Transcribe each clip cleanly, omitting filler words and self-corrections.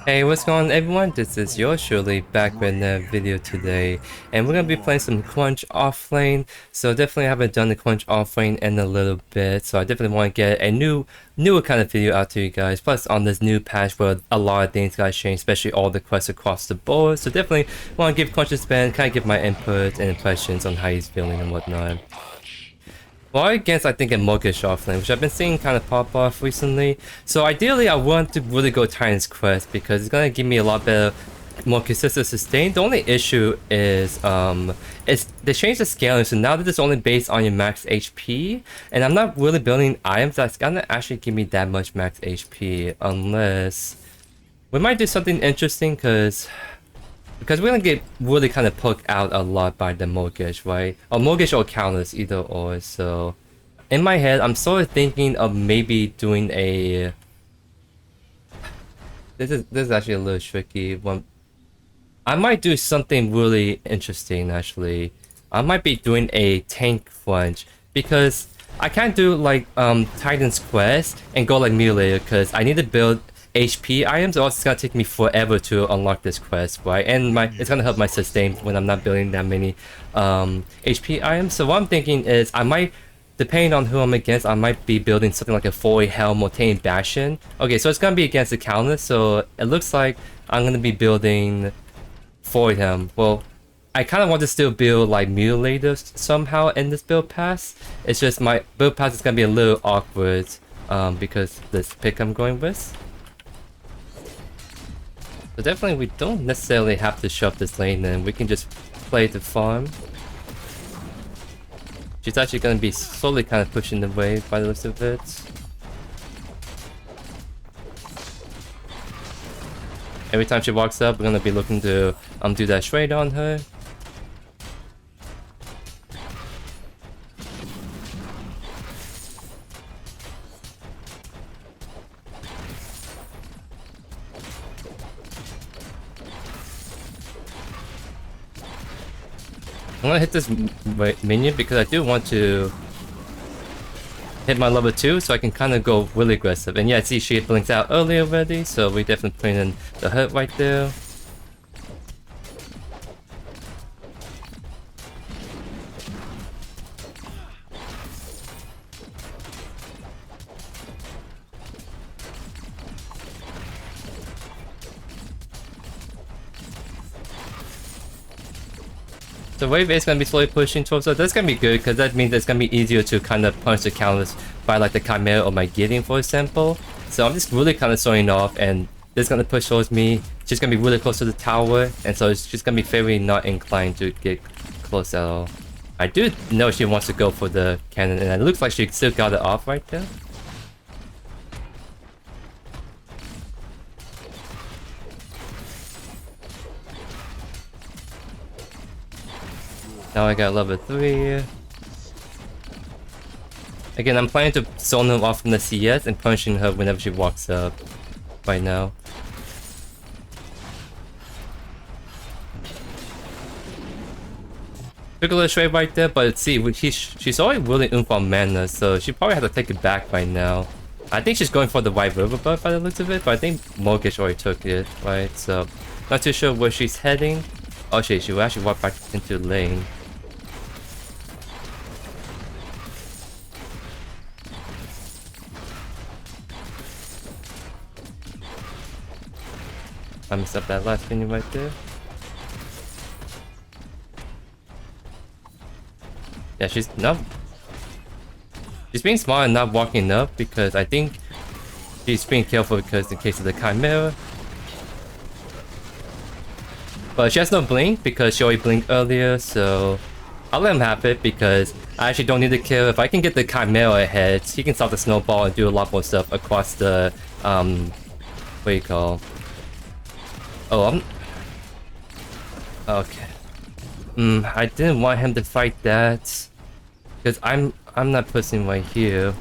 Hey, what's going on everyone? This is yours truly back with a video today, and we're gonna be playing some Crunch Offlane. So definitely haven't done the Crunch Offlane in a little bit, so I definitely want to get a newer kind of video out to you guys. Plus on this new patch where a lot of things got changed, especially all the quests across the board. So definitely want to give Crunch a spin, kind of give my input and impressions on how he's feeling and whatnot. Well, against I think a Mortgage Offlane, which I've been seeing kind of pop off recently. So ideally I want to really go Titan's Crest because it's gonna give me a lot better, more consistent sustain. The only issue is they changed the scaling, so now that it's only based on your max HP, and I'm not really building items that's gonna actually give me that much max HP unless we might do something interesting because we're gonna get really kind of poked out a lot by the mortgage, right? Or mortgage or counters, either or. So in my head, I'm sort of thinking of maybe doing a. This is actually a little tricky one. I might do something really interesting actually. I might be doing a tank crunch because I can't do like Titan's Quest and go like Mutilator because I need to build HP items, or else it's gonna take me forever to unlock this quest, right? And it's gonna help my sustain when I'm not building that many HP items. So what I'm thinking is I might, depending on who I'm against, I might be building something like a 4 Helm or Tainted Bastion. Okay, so it's gonna be against the counter, so it looks like I'm gonna be building 4 Helm. Well, I kind of want to still build like Mutilators somehow in this build pass. It's just my build pass is gonna be a little awkward because this pick I'm going with. So definitely we don't necessarily have to shove this lane in, we can just play the farm. She's actually going to be slowly kind of pushing the wave by the looks of it. Every time she walks up, we're going to be looking to do that trade on her. I'm gonna hit this minion because I do want to hit my level 2 so I can kind of go really aggressive. And yeah, see she blinks out early already, so we definitely put in the hurt right there. The wave is going to be slowly pushing towards, so that's going to be good because that means it's going to be easier to kind of punch the counters by like the Chimera or my Gideon, for example. So I'm just really kind of throwing off, and this is going to push towards me. She's going to be really close to the tower, and so it's just going to be very not inclined to get close at all. I do know she wants to go for the cannon, and it looks like she still got it off right there. Now I got level 3. Again, I'm planning to zone her off from the CS and punching her whenever she walks up. Right now. Took a little trade right there, but see, she's already really oomph on mana, so she probably has to take it back right now. I think she's going for the White River buff by the looks of it, but I think Mortgage already took it, right? So, not too sure where she's heading. Oh shit, she will actually walk back into the lane. I messed up that last minion right there. Yeah, she's being smart and not walking up because I think she's being careful because in case of the Chimera. But she has no blink because she already blinked earlier, so I'll let him have it because I actually don't need to kill. If I can get the Chimera ahead, he can stop the snowball and do a lot more stuff across the what do you call? Oh, okay. I didn't want him to fight that because I'm not pushing right here.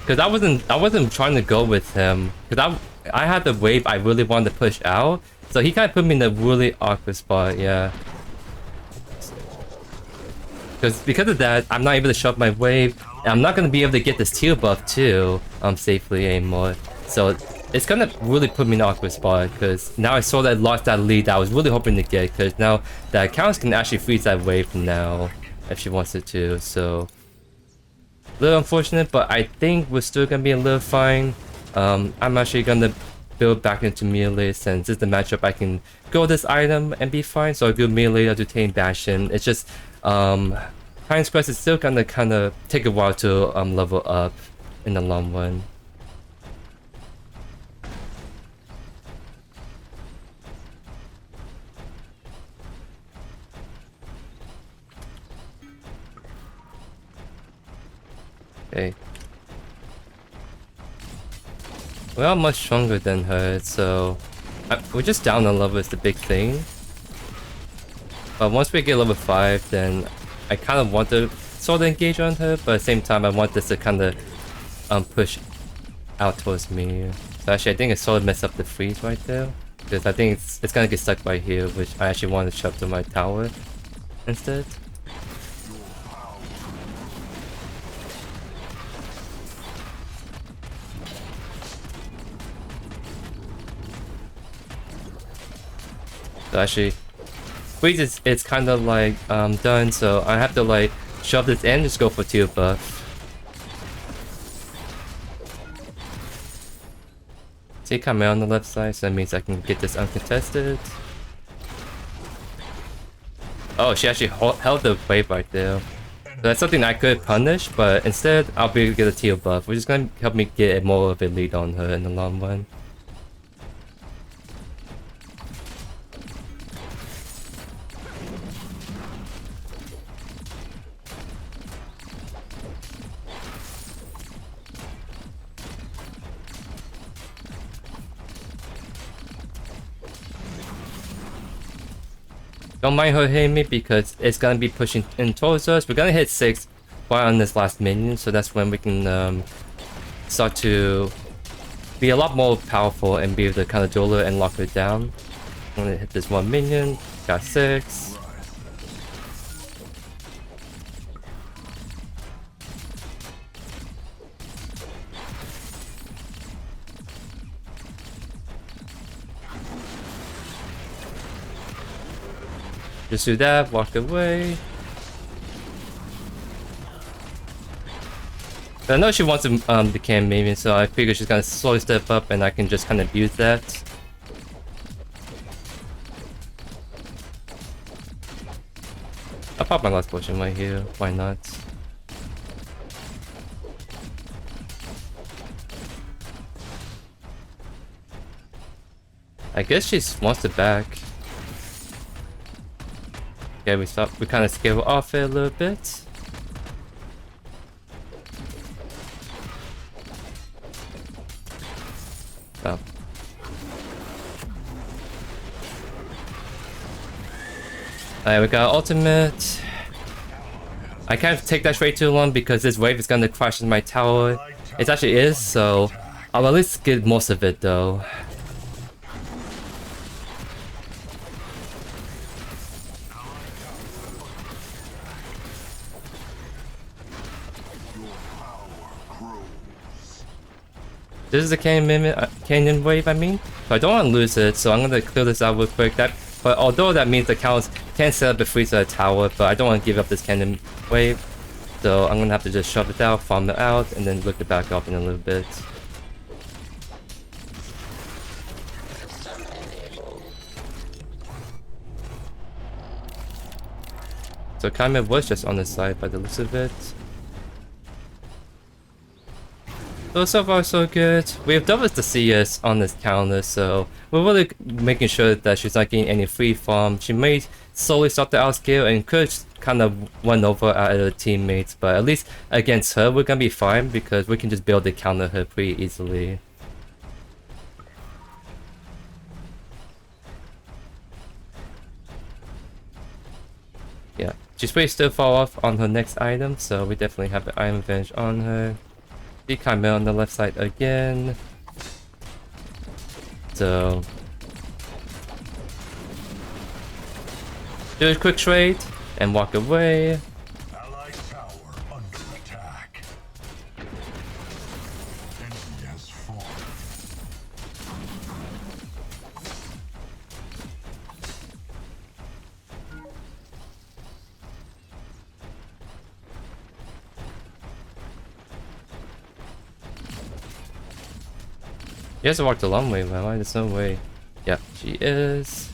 Because I wasn't trying to go with him because I had the wave I really wanted to push out, so he kind of put me in a really awkward spot. Yeah. Because of that, I'm not able to shove my wave, And I'm not gonna be able to get this teal buff too safely anymore. So it's gonna really put me in an awkward spot because now I saw that I lost that lead that I was really hoping to get, because now that Countess can actually freeze that wave now if she wants it to. So a little unfortunate, but I think we're still gonna be a little fine. I'm actually gonna build back into Mutilator since this is the matchup I can go this item and be fine. So I do Mutilator to Tame Bastion. It's just Crest is still gonna kind of take a while to level up in the long run. Okay. We are much stronger than her, so we're just down a level is the big thing. But once we get level 5, then I kind of want to sort of engage on her, but at the same time I want this to kind of push out towards me. So actually I think it sort of messed up the freeze right there, because I think it's gonna get stuck right here, which I actually want to shove to my tower instead. So actually, freeze it's kind of like done, so I have to like shove this in, just go for teal buff. See Chimera on the left side, so that means I can get this uncontested. Oh, she actually held the wave right there. So that's something I could punish, but instead I'll be able to get a teal buff, which is going to help me get more of a lead on her in the long run. Don't mind her hitting me because it's gonna be pushing in towards us. We're gonna hit 6 right on this last minion, so that's when we can start to be a lot more powerful and be able to kind of duel her and lock her down. I'm gonna hit this one minion, got 6. Just do that, walk away. But I know she wants to decay minion, so I figure she's gonna slowly step up and I can just kind of use that. I'll pop my last potion right here, why not? I guess she wants to back. Okay, we kind of scale off it a little bit. Oh. Alright, we got ultimate. I can't take that straight too long because this wave is gonna crash in my tower. It actually is, so I'll at least get most of it though. This is a canyon wave, I mean. So I don't want to lose it, so I'm going to clear this out real quick. But although that means the counts can set up a freeze at a tower, but I don't want to give up this canyon wave. So I'm going to have to just shove it out, farm it out, and then look it back up in a little bit. So Chimera was just on the side by the looks of it. So far so good. We have doubles the CS on this counter, so we're really making sure that she's not getting any free farm. She may slowly start to outscale and could kind of run over our other teammates, but at least against her we're gonna be fine because we can just build to counter her pretty easily. Yeah, she's pretty still fall off on her next item, so we definitely have the item advantage on her. See Chimera on the left side again. So do a quick trade and walk away. She has to walk the long way, man. Why? There's no way. Yeah, she is.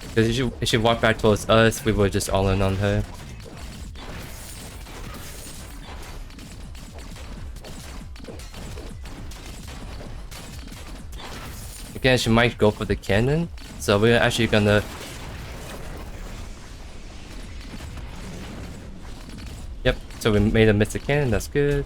Because if she walked back towards us, we were just all in on her. Again, she might go for the cannon, so we're actually gonna... Yep, so we made a miss the cannon, that's good.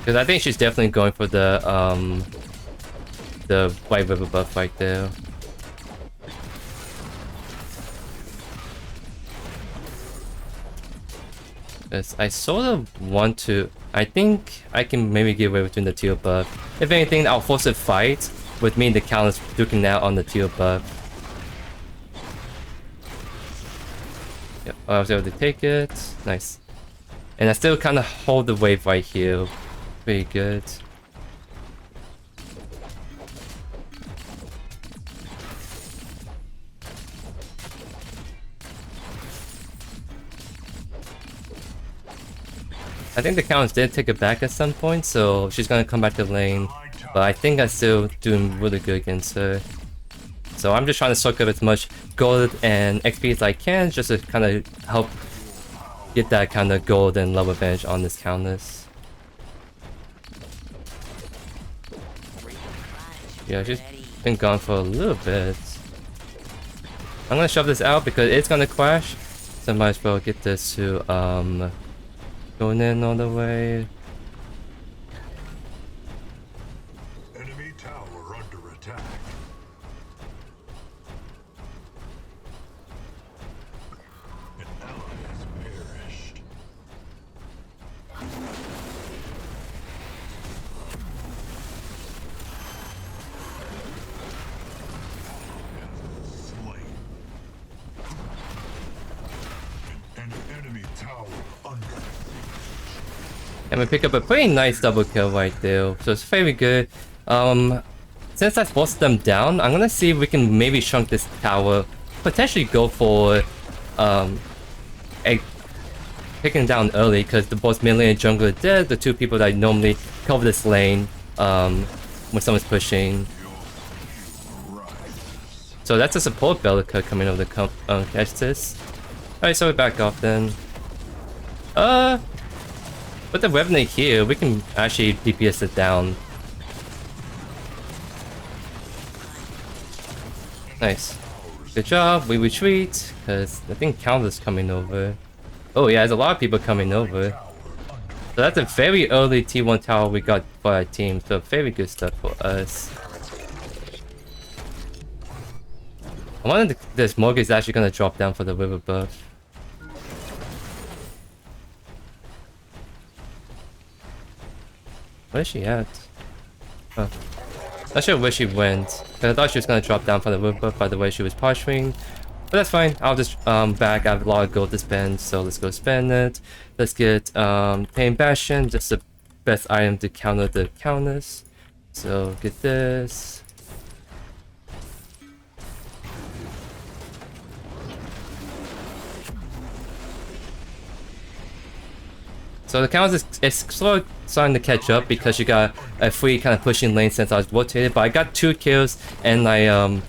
Because I think she's definitely going for the White River buff right there. Because I sort of want to... I think I can maybe get away between the teal buff. If anything, I'll force a fight with me and the Talons duking out on the teal buff. Yep, I was able to take it. Nice. And I still kind of hold the wave right here. Pretty good. I think the Talons did take it back at some point, so she's gonna come back to lane. But I think I'm still doing really good against her. So I'm just trying to soak up as much gold and XP as I can, just to kind of help get that kind of gold and level advantage on this Countess. Yeah, she's been gone for a little bit. I'm gonna shove this out because it's gonna clash. So I might as well get this to going in all the way. Enemy tower under attack. An ally has perished. And we pick up a pretty nice double kill right there, so it's very good. Since I forced them down, I'm gonna see if we can maybe chunk this tower, potentially go for picking down early, because the both melee and jungler are dead, the two people that normally cover this lane when someone's pushing. So that's a support Bellica coming over to catch this. Alright, so we back off then. With the Revenant here, we can actually DPS it down. Nice. Good job, we retreat, because I think Counter's coming over. Oh yeah, there's a lot of people coming over. So that's a very early T1 tower we got for our team, so very good stuff for us. I wonder if this Morgan is actually going to drop down for the river buff. Where's she at? Oh. Not sure where she went. Cause I thought she was gonna drop down for the river buff by the way she was posturing. But that's fine. I'll just back. I have a lot of gold to spend, so let's go spend it. Let's get Bastion, just the best item to counter the counters. So get this. So the counters is slowly starting to catch up because you got a free kind of pushing lane since I was rotated, but I got 2 kills and I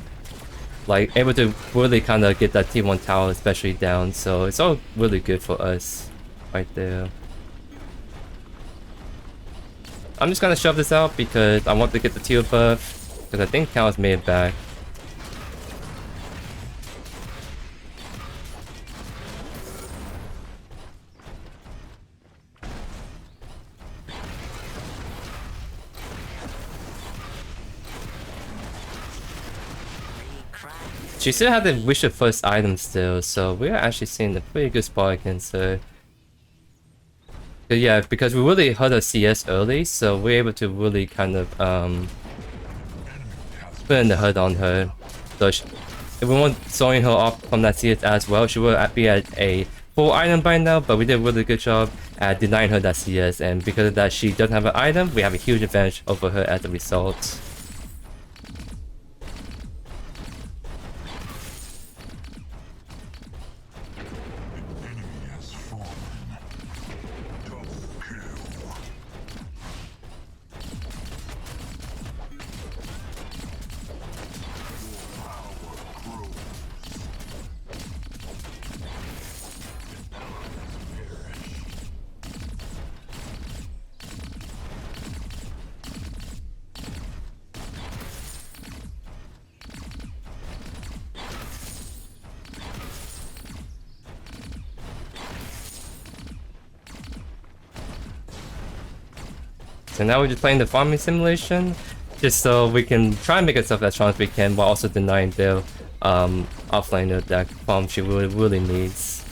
like able to really kind of get that T1 tower especially down, so it's all really good for us right there. I'm just gonna shove this out because I want to get the teal buff because I think Talons made it back. She still had to wish her first item still, so we're actually seeing a pretty good spot against her. But yeah, because we really hurt her CS early, so we're able to really kind of putting the HUD on her. So if we want throwing her off from that CS as well, she will be at a full item by now, but we did a really good job at denying her that CS, and because of that she doesn't have an item, we have a huge advantage over her as a result. So now we're just playing the farming simulation, just so we can try and make ourselves as strong as we can while also denying the offlaner that farm she really needs.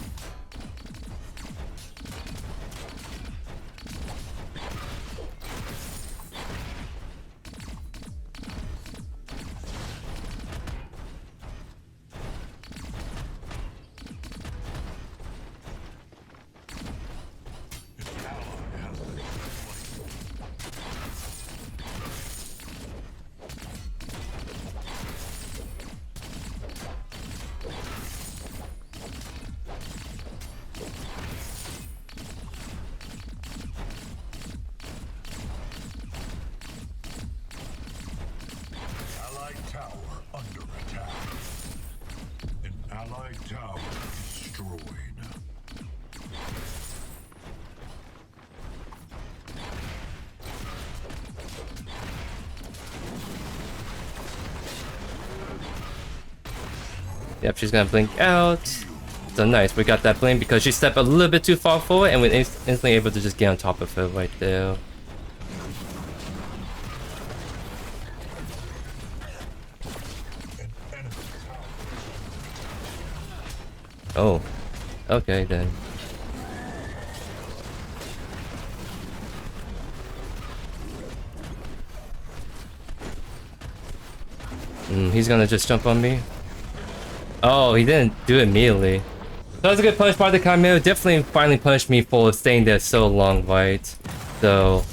Yep, she's gonna blink out. So nice, we got that blink because she stepped a little bit too far forward and we're instantly able to just get on top of her right there. Oh, okay then. He's gonna just jump on me. Oh, he didn't do it immediately. That was a good punch by the Chimera. Definitely finally punished me for staying there so long, right? So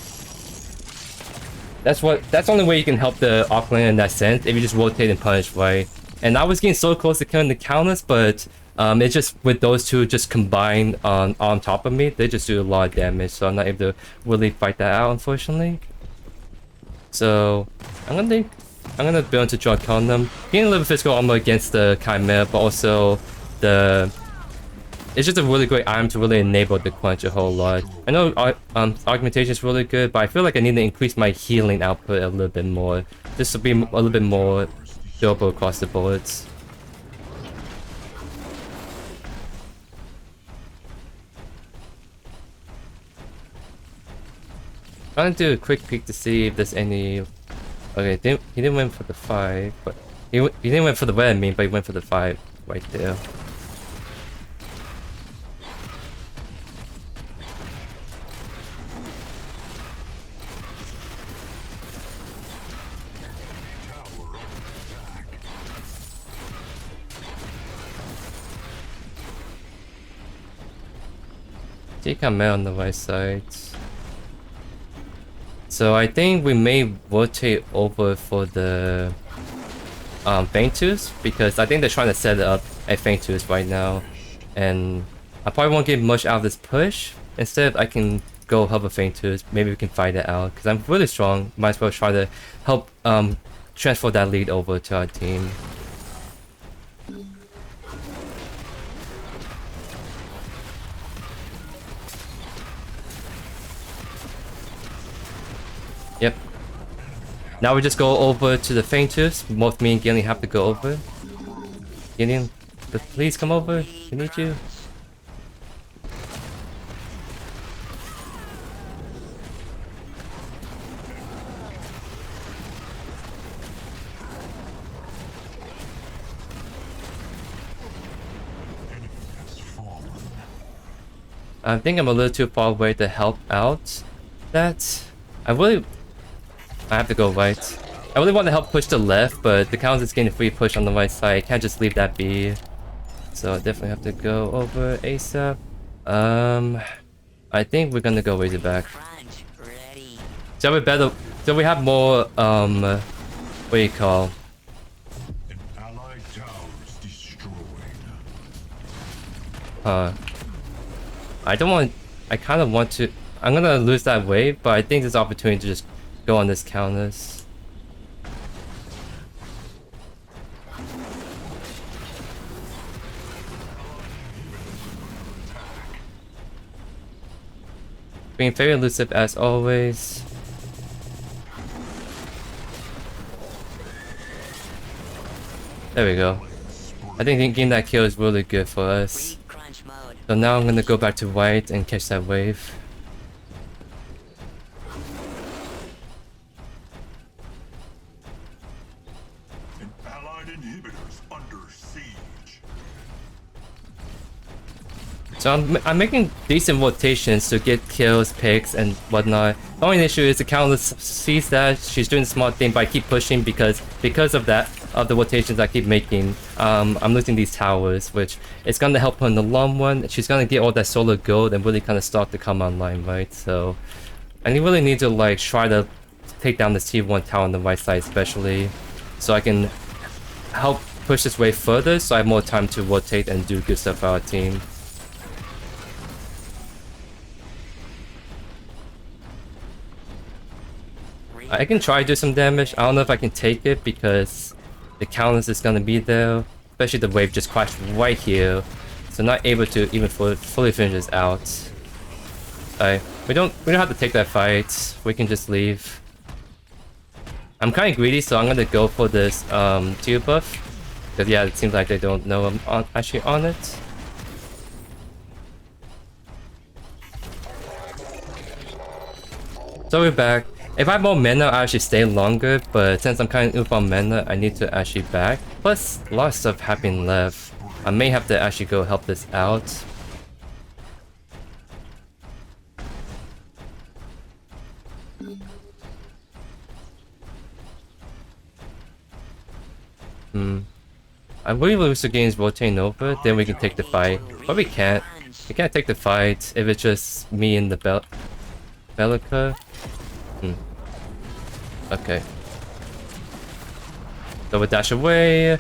that's the only way you can help the Offlane in that sense, if you just rotate and punish, right? And I was getting so close to killing the Countess, but it's just with those two just combined on top of me, they just do a lot of damage, so I'm not able to really fight that out, unfortunately. So I'm gonna build into Draconum, getting a little physical armor against the Chimera, but also it's just a really great item to really enable the quench a whole lot. I know Augmentation is really good, but I feel like I need to increase my healing output a little bit more, just to be a little bit more durable across the bullets. I'm gonna do a quick peek to see if there's any. Okay, he didn't win for the 5, but he didn't win for the red, but he went for the 5 right there. He come out on the right side. So I think we may rotate over for the Faintooth, because I think they're trying to set it up at Faintooth right now, and I probably won't get much out of this push. Instead, I can go help a Faintooth. Maybe we can fight it out because I'm really strong. Might as well try to help transfer that lead over to our team. Yep. Now we just go over to the Faintooth. Both me and Gillian have to go over. Gillian, please come over. We need you. I think I'm a little too far away to help out that. I have to go right. I really want to help push the left, but the Talons is getting a free push on the right side. Can't just leave that be. So I definitely have to go over ASAP. I think we're gonna go Razorback. So we better. So we have more. What do you call? An allied tower's destroyed. I don't want. I kind of want to. I'm gonna lose that wave, but I think there's opportunity to just go on this counters. Being very elusive as always. There we go. I think getting that kill is really good for us. So now I'm gonna go back to white and catch that wave. An allied inhibitor's under siege. So I'm making decent rotations to get kills, picks, and whatnot. The only issue is the counter sees that she's doing the smart thing, but I keep pushing because of that, of the rotations I keep making. I'm losing these towers, which is gonna help her in the long run. She's gonna get all that solar gold and really kind of start to come online, right? So I really need to like try to take down this T1 tower on the right side, especially, so I can help push this wave further. So I have more time to rotate and do good stuff for our team. I can try to do some damage. I don't know if I can take it because the Talons is gonna be there. Especially the wave just crashed right here. So not able to even fully finish this out. We don't have to take that fight. We can just leave. I'm kinda greedy, so I'm gonna go for this tier buff. Because yeah, it seems like they don't know I'm actually on it. So we're back. If I have more mana, I'll actually stay longer, but since I'm kind of on mana, I need to actually back. Plus, a lot of stuff happening left. I may have to actually go help this out. I really lose the game's rotating over, then we can take the fight. But we can't. We can't take the fight if it's just me and the Bellica. Okay. So we dash away.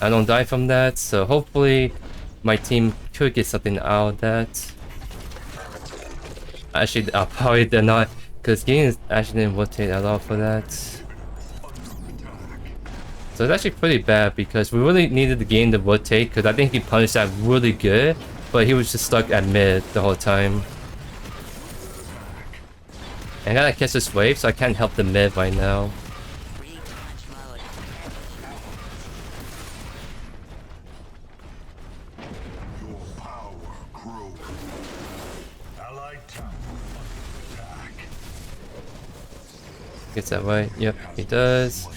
I don't die from that, so hopefully my team could get something out of that. Actually, probably they're not, because game actually didn't rotate at all for that. So it's actually pretty bad because we really needed the game to rotate, because I think he punished that really good, but he was just stuck at mid the whole time. I gotta catch this wave, so I can't help the mid right now. Your power grows. Allied tower under attack. Gets that right? Yep, he does.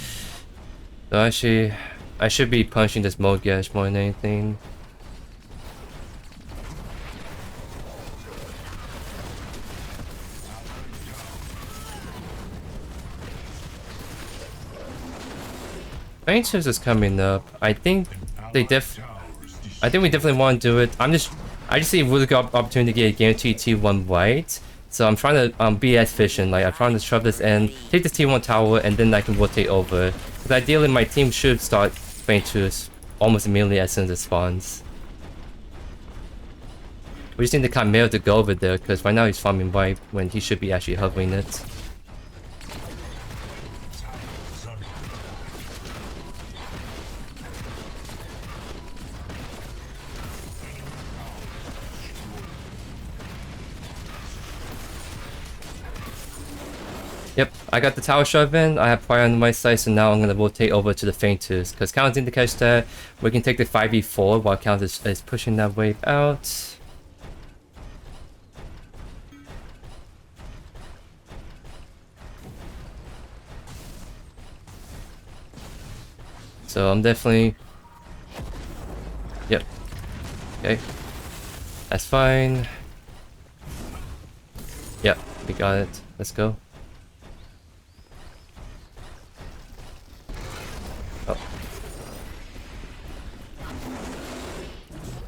So actually, I should be punching this Mogash more than anything. Rangers is coming up. I think we definitely want to do it. I just see a really good opportunity to get a guaranteed T1 right. So I'm trying to be as efficient. Like I'm trying to shove this in, take this T1 tower, and then I can rotate over. Because ideally my team should start playing to almost immediately as soon as it spawns. We just need the Chimera to go over there, because right now he's farming right when he should be actually hovering it. Yep, I got the tower shove in, I have fire on my side, so now I'm gonna rotate over to the Fainters, because Count's in to catch that. We can take the 5v4 while Count is pushing that wave out. So I'm definitely... Yep. Okay. That's fine. Yep, we got it. Let's go.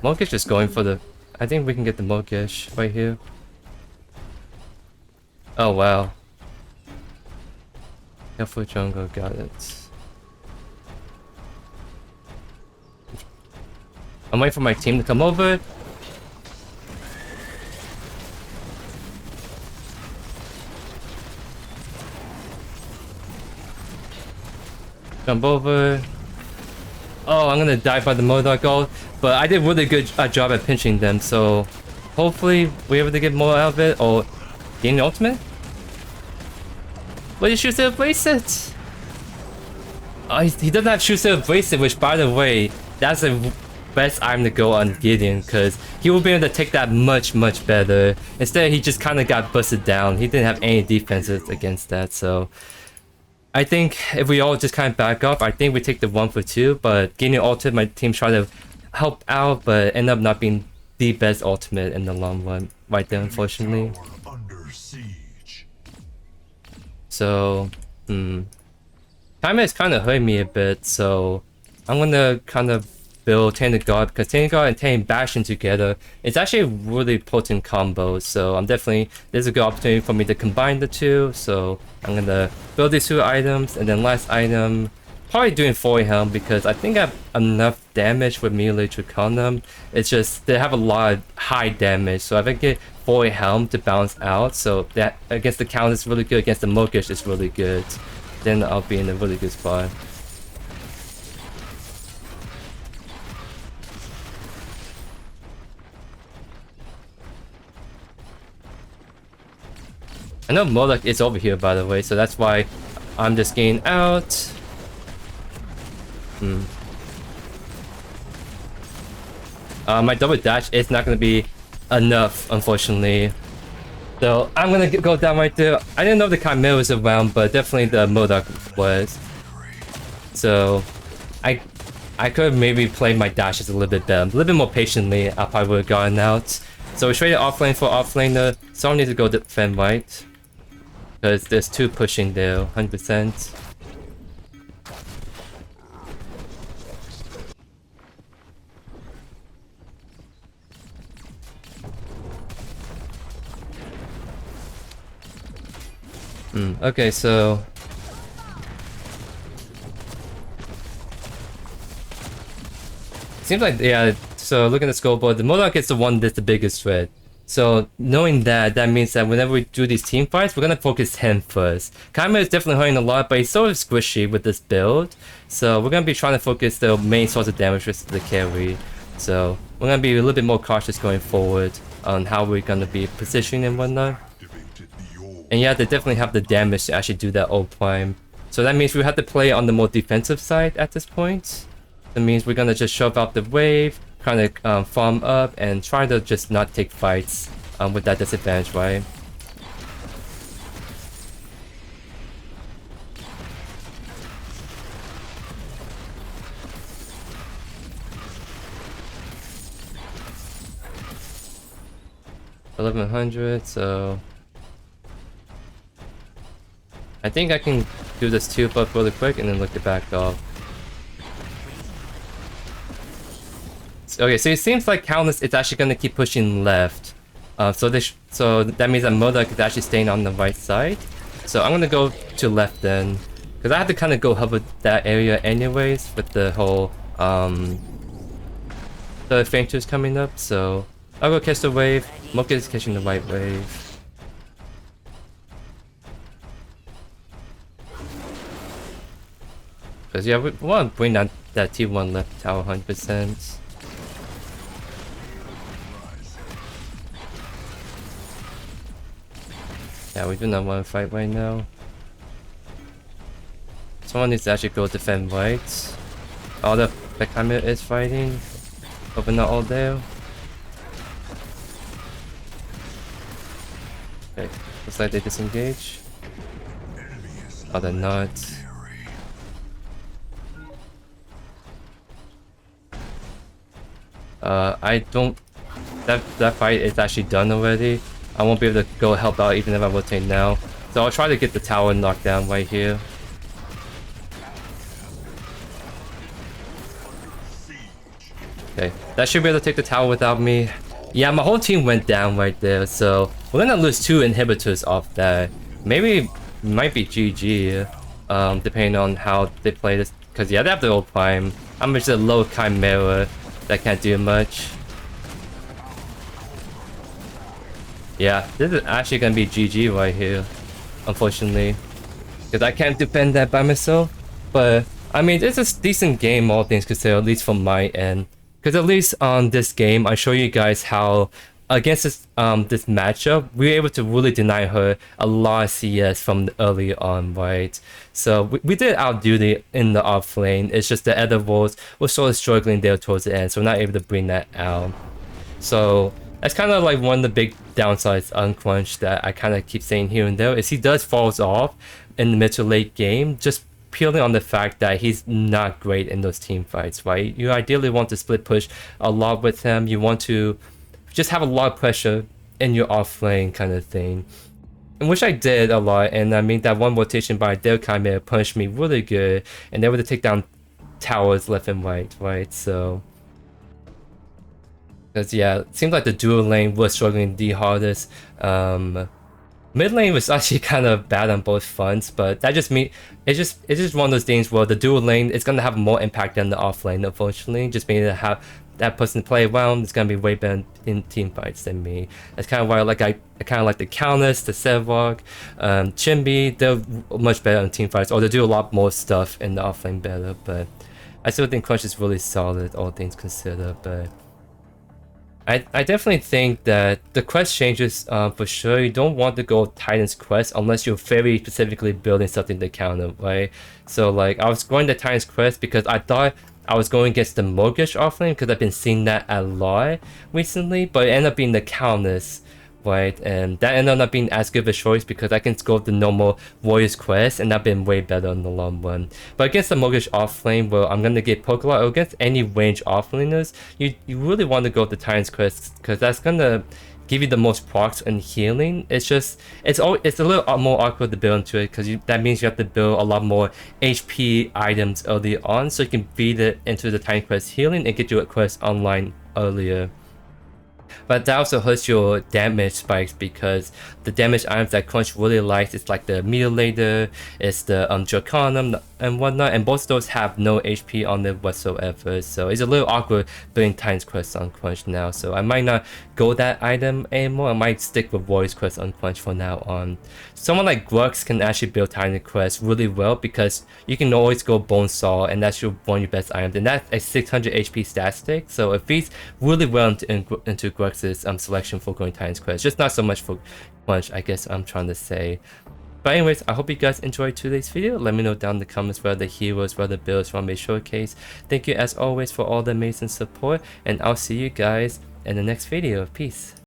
Mokish is going for the... I think we can get the Mokish right here. Oh wow. Careful jungle, got it. I'm waiting for my team to come over. Jump over. Oh, I'm gonna die by the Modok ult, but I did really good job at pinching them, so hopefully we're able to get more out of it, or gain the ultimate? But he shoots a bracelet! Oh, he doesn't have shoots a bracelet, which by the way, that's the best item to go on Gideon, because he will be able to take that much better. Instead, he just kind of got busted down. He didn't have any defenses against that, so... I think if we all just kind of back up, I think we take the 1 for 2, but getting ultimate, my team tried to help out, but end up not being the best ultimate in the long run right there, unfortunately. Under siege. So, time is kind of hurting me a bit, so I'm gonna kind of build Tainted God, because Tainted God and Tainted Bastion together, it's actually a really potent combo, so I'm definitely, there's a good opportunity for me to combine the two, so I'm gonna build these 2 items, and then last item, probably doing Helm, because I think I have enough damage with Mutilator Draconum. It's just, they have a lot of high damage, so if I get Helm to balance out, so that against the count is really good, against the Mokish is really good, then I'll be in a really good spot. I know Modok is over here, by the way, so that's why I'm just getting out. My double dash is not going to be enough, unfortunately. So I'm going to go down right there. I didn't know the Chimera was around, but definitely the Modok was. So I could have maybe played my dashes a little bit better. A little bit more patiently, I probably would have gotten out. So we traded offlane for offlaner. So I need to go defend right. Because there's 2 pushing there, 100%. Okay, so... Seems like, yeah, so looking at the scoreboard, the Modok is the one that's the biggest threat. So knowing that, that means that whenever we do these team fights, we're gonna focus him first. Chimera is definitely hurting a lot, but he's sort of squishy with this build. So we're gonna be trying to focus the main source of damage, which is the carry. So we're gonna be a little bit more cautious going forward on how we're gonna be positioning and whatnot. And yeah, they definitely have the damage to actually do that ult prime. So that means we have to play on the more defensive side at this point. That means we're gonna just shove out the wave, kind of farm up, and try to just not take fights with that disadvantage, right? $1100, so I think I can do this 2 buff really quick and then look it back off. Okay, so it seems like Countless is actually going to keep pushing left. So that means that Modok is actually staying on the right side. So I'm going to go to left then. Because I have to kind of go hover that area anyways with the whole the fainters coming up. So I'll go catch the wave. Mocha is catching the right wave. Because yeah, we want to bring down that T1 left tower 100%. Yeah, we do not want to fight right now. Someone needs to actually go defend right. All the Chimera is fighting. Hope not all there. Okay, looks like they disengage. Oh, they're not. I don't... That fight is actually done already. I won't be able to go help out even if I rotate now. So I'll try to get the tower knocked down right here. Okay, that should be able to take the tower without me. Yeah, my whole team went down right there, so we're gonna lose 2 inhibitors off that. Maybe it might be GG, depending on how they play this. Cause yeah, they have the old prime. I'm just a low chimera that can't do much. Yeah, this is actually gonna be GG right here, unfortunately, because I can't defend that by myself. But I mean, it's a decent game, all things considered, at least from my end. Because at least on this game, I show you guys how against this matchup, we were able to really deny her a lot of CS from early on, right? So we did outdo the in the offlane. It's just the other roles were sort of struggling there towards the end, so we're not able to bring that out. So that's kind of like one of the big downsides on Crunch that I kind of keep saying here and there is he does falls off in the mid to late game, just purely on the fact that he's not great in those team fights, right? You ideally want to split push a lot with him. You want to just have a lot of pressure in your offlane kind of thing. And which I did a lot, and I mean that one rotation by their Chimera punished me really good, and they were to take down towers left and right? So because yeah, it seems like the dual lane was struggling the hardest. Mid lane was actually kind of bad on both fronts, but that just means it's just one of those things where the dual lane is gonna have more impact than the off lane, unfortunately. Just meaning to have that person play around is gonna be way better in team fights than me. That's kind of why I kind of like the Countess, the Sevog, Chimby. They're much better in team fights, or they do a lot more stuff in the off lane better. But I still think Crunch is really solid, all things considered. But I definitely think that the quest changes for sure. You don't want to go Titan's quest unless you're very specifically building something to counter, right? So like I was going to Titan's quest because I thought I was going against the Mortgage offlane because I've been seeing that a lot recently, but it ended up being the Countess, right? And that ended up not being as good of a choice because I can go the normal Warriors quest and that's been way better in the long run. But against the Mortgage offlane, where I'm gonna get poke a lot, or against any range offlaners, you really want to go the Titan's quest because that's gonna give you the most procs and healing. It's a little more awkward to build into it because that means you have to build a lot more HP items early on so you can feed it into the Titan quest healing and get your quest online earlier. But that also hurts your damage spikes because the damage items that Crunch really likes is like the Mutilator, it's the Draconum and whatnot, and both of those have no HP on them whatsoever. So it's a little awkward building Titan's Quest on Crunch now. So I might not go that item anymore. I might stick with Warriors Quest on Crunch from now on. Someone like Grux can actually build Titan Quest really well because you can always go Bone Saw, and that's one of your best items, and that's a 600 HP stat stick. So it feeds really well into Grux's selection for going Titan's Quest, just not so much for Crunch, I guess I'm trying to say. But anyways, I hope you guys enjoyed today's video. Let me know down in the comments what the heroes, what the builds from a showcase. Thank you as always for all the amazing support, and I'll see you guys in the next video. Peace.